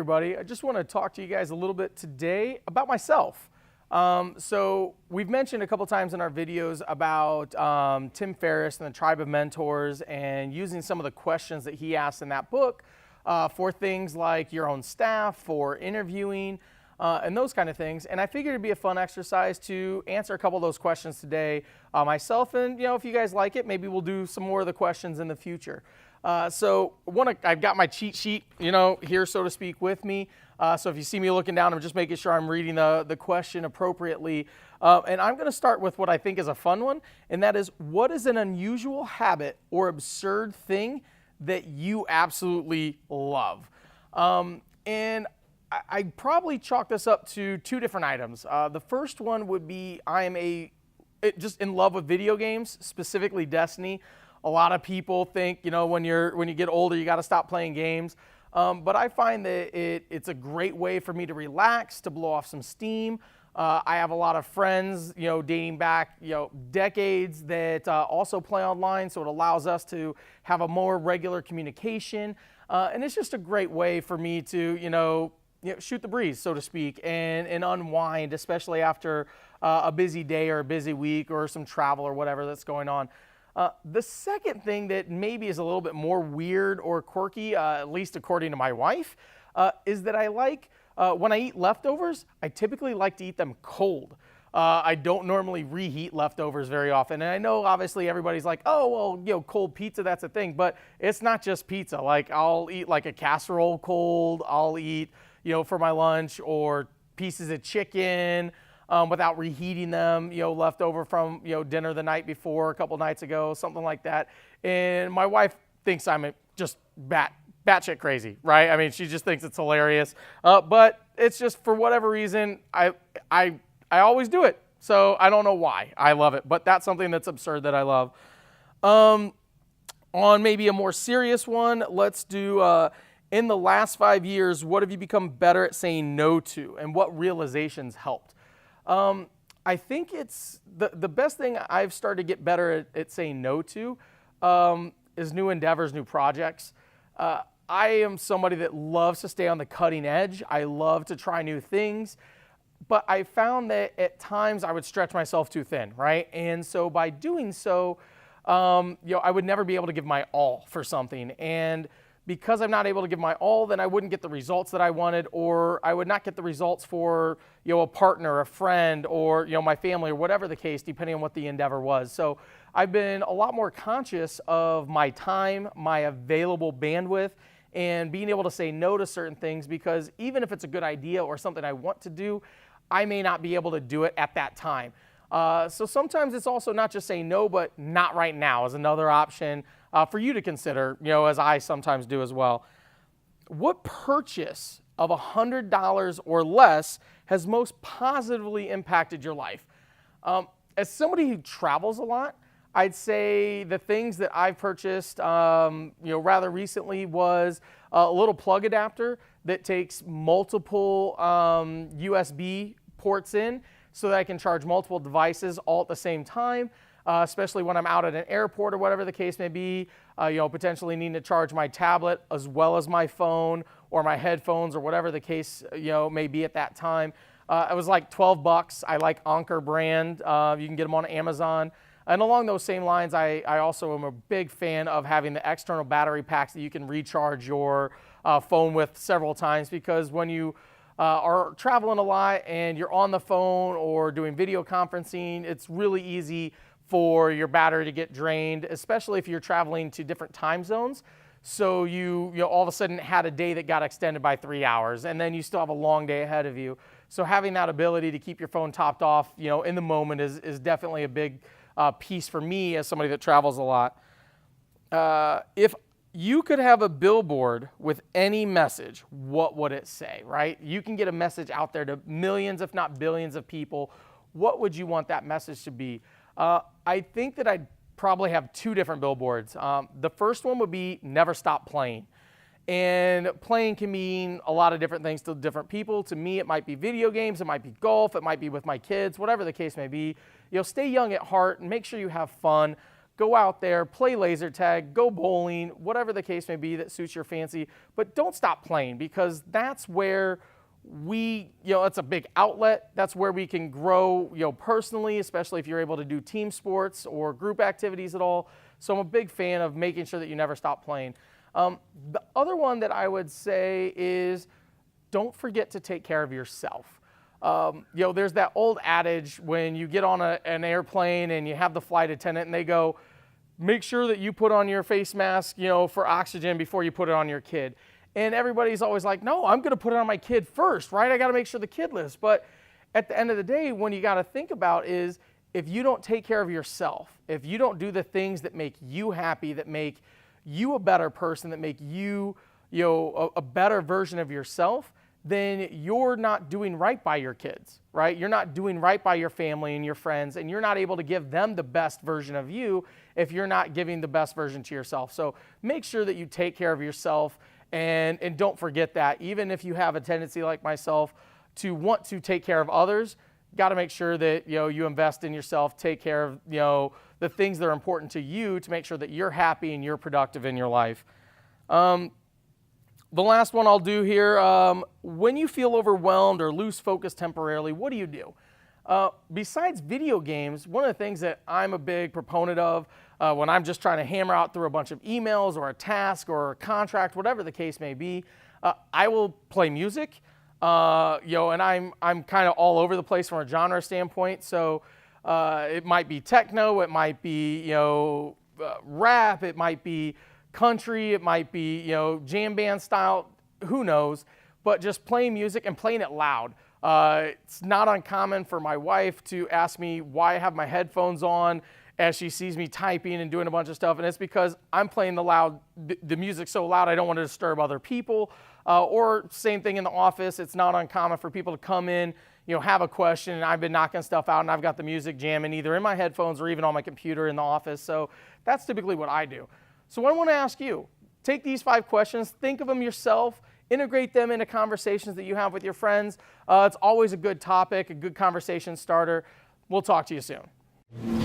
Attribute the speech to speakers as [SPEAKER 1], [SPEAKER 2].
[SPEAKER 1] everybody. I just want to talk to you guys a little bit today about myself. So we've mentioned a couple times in our videos about Tim Ferriss and the Tribe of Mentors and using some of the questions that he asked in that book for things like your own staff, for interviewing, and those kind of things. And I figured it'd be a fun exercise to answer a couple of those questions today myself. And if you guys like it, maybe we'll do some more of the questions in the future. So I've got my cheat sheet, here, so to speak, with me. So if you see me looking down, I'm just making sure I'm reading the question appropriately. And I'm going to start with what I think is a fun one, and that is, what is an unusual habit or absurd thing that you absolutely love? And I probably chalk this up to two different items. The first one would be I am just in love with video games, specifically Destiny. A lot of people think, when you get older, you got to stop playing games. But I find that it's a great way for me to relax, to blow off some steam. I have a lot of friends, dating back, decades that also play online. So it allows us to have a more regular communication. And it's just a great way for me to, shoot the breeze, so to speak, and unwind, especially after a busy day or a busy week or some travel or whatever that's going on. The second thing that maybe is a little bit more weird or quirky, at least according to my wife, is that I like, when I eat leftovers, I typically like to eat them cold. I don't normally reheat leftovers very often. And I know obviously everybody's like, oh, well, cold pizza, that's a thing. But it's not just pizza. Like I'll eat like a casserole cold. I'll eat, for my lunch, or pieces of chicken. Without reheating them, left over from, dinner the night before, a couple nights ago, something like that. And my wife thinks I'm just batshit crazy, right? I mean, she just thinks it's hilarious. But it's just, for whatever reason, I always do it. So I don't know why. I love it. But that's something that's absurd that I love. On maybe a more serious one, let's do, in the last 5 years, what have you become better at saying no to? And what realizations helped? I think it's the best thing I've started to get better at saying no to is new endeavors, new projects. I am somebody that loves to stay on the cutting edge. I love to try new things, but I found that at times I would stretch myself too thin, right? And so by doing so, I would never be able to give my all for something. And because I'm not able to give my all, then I wouldn't get the results that I wanted, or I would not get the results for, a partner, a friend, or, my family, or whatever the case, depending on what the endeavor was. So I've been a lot more conscious of my time, my available bandwidth, and being able to say no to certain things, because even if it's a good idea or something I want to do, I may not be able to do it at that time. So sometimes it's also not just saying no, but not right now is another option for you to consider, as I sometimes do as well. What purchase of $100 or less has most positively impacted your life? As somebody who travels a lot, I'd say the things that I've purchased, rather recently was a little plug adapter that takes multiple USB ports in, so that I can charge multiple devices all at the same time, especially when I'm out at an airport or whatever the case may be, potentially needing to charge my tablet as well as my phone or my headphones or whatever the case, may be at that time. It was like $12. I like Anker brand. You can get them on Amazon. And along those same lines, I also am a big fan of having the external battery packs that you can recharge your phone with several times, because when you are traveling a lot and you're on the phone or doing video conferencing, it's really easy for your battery to get drained, especially if you're traveling to different time zones. So you all of a sudden had a day that got extended by 3 hours, and then you still have a long day ahead of you. So having that ability to keep your phone topped off, in the moment is definitely a big piece for me as somebody that travels a lot. If you could have a billboard with any message, what would it say, right? You can get a message out there to millions, if not billions of people. What would you want that message to be? I think that I'd probably have two different billboards. The first one would be never stop playing. And playing can mean a lot of different things to different people. To me, it might be video games, it might be golf, it might be with my kids, whatever the case may be. Stay young at heart and make sure you have fun. go out there, play laser tag, go bowling, whatever the case may be that suits your fancy, but don't stop playing, because that's where it's a big outlet. That's where we can grow, personally, especially if you're able to do team sports or group activities at all. So I'm a big fan of making sure that you never stop playing. The other one that I would say is don't forget to take care of yourself. There's that old adage when you get on an airplane and you have the flight attendant and they go, make sure that you put on your face mask, for oxygen before you put it on your kid. And everybody's always like, no, I'm going to put it on my kid first, right? I got to make sure the kid lives. But at the end of the day, when you got to think about is if you don't take care of yourself, if you don't do the things that make you happy, that make you a better person, that make you, a better version of yourself, then you're not doing right by your kids, right? You're not doing right by your family and your friends, and you're not able to give them the best version of you if you're not giving the best version to yourself. So make sure that you take care of yourself. And don't forget that even if you have a tendency like myself to want to take care of others, got to make sure that you invest in yourself, take care of the things that are important to you to make sure that you're happy and you're productive in your life. The last one I'll do here, when you feel overwhelmed or lose focus temporarily, what do you do? Besides video games, one of the things that I'm a big proponent of when I'm just trying to hammer out through a bunch of emails or a task or a contract, whatever the case may be, I will play music, and I'm kind of all over the place from a genre standpoint. So it might be techno, it might be rap, it might be country, it might be jam band style, who knows? But just playing music and playing it loud. It's not uncommon for my wife to ask me why I have my headphones on as she sees me typing and doing a bunch of stuff, and it's because I'm playing the music so loud I don't want to disturb other people. Or same thing in the office, it's not uncommon for people to come in, have a question, and I've been knocking stuff out and I've got the music jamming either in my headphones or even on my computer in the office. So that's typically what I do. So I want to ask you, take these 5 questions, think of them yourself, integrate them into conversations that you have with your friends. It's always a good topic, a good conversation starter. We'll talk to you soon.